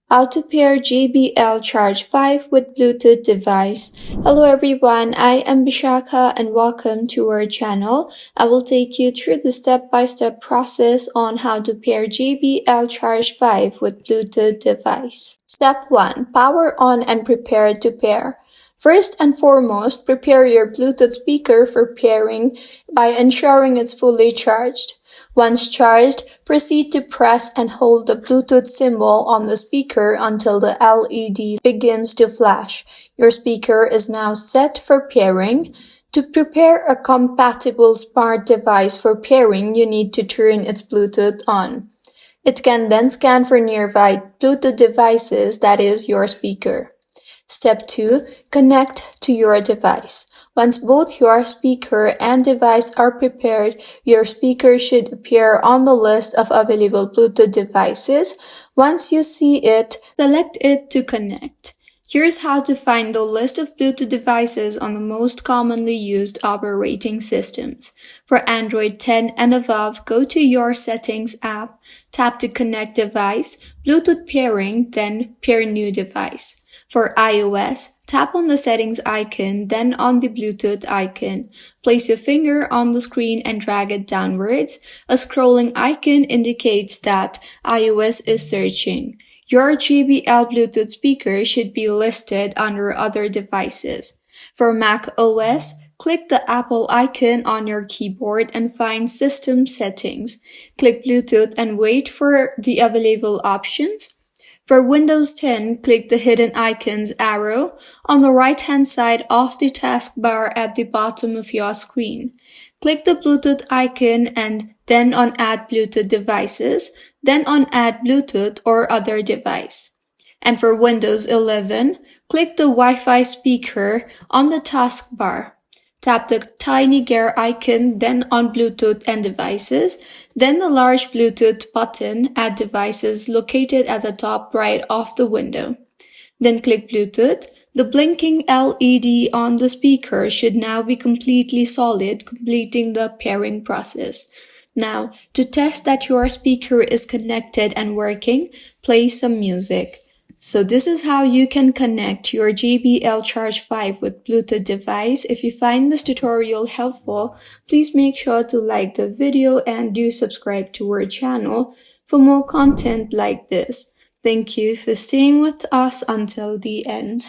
How to pair JBL Charge 5 with Bluetooth device. Hello everyone, I am Bishakha and welcome to our channel. I will take you through the step-by-step process on how to pair JBL Charge 5 with Bluetooth device. Step 1. Power on and prepare to pair. First and foremost, prepare your Bluetooth speaker for pairing by ensuring it's fully charged. Once charged, proceed to press and hold the Bluetooth symbol on the speaker until the LED begins to flash. Your speaker is now set for pairing. To prepare a compatible smart device for pairing, you need to turn its Bluetooth on. It can then scan for nearby Bluetooth devices, that is, your speaker. Step 2. Connect to your device. Once both your speaker and device are prepared, your speaker should appear on the list of available Bluetooth devices. Once you see it, select it to connect. Here's how to find the list of Bluetooth devices on the most commonly used operating systems. For Android 10 and above, go to Your Settings app, tap to Connect Device, Bluetooth Pairing, then Pair New Device. For iOS, tap on the settings icon, then on the Bluetooth icon. Place your finger on the screen and drag it downwards. A scrolling icon indicates that iOS is searching. Your JBL Bluetooth speaker should be listed under Other Devices. For Mac OS, click the Apple icon on your keyboard and find System Settings. Click Bluetooth and wait for the available options. For Windows 10, click the hidden icons arrow on the right-hand side of the taskbar at the bottom of your screen. Click the Bluetooth icon and then on Add Bluetooth Devices, then on Add Bluetooth or Other Device. And for Windows 11, click the Wi-Fi speaker on the taskbar. Tap the tiny gear icon, then on Bluetooth and Devices, then the large Bluetooth button at Devices located at the top right of the window. Then click Bluetooth. The blinking LED on the speaker should now be completely solid, completing the pairing process. Now, to test that your speaker is connected and working, play some music. So this is how you can connect your JBL Charge 5 with Bluetooth device. If you find this tutorial helpful, please make sure to like the video and do subscribe to our channel for more content like this. Thank you for staying with us until the end.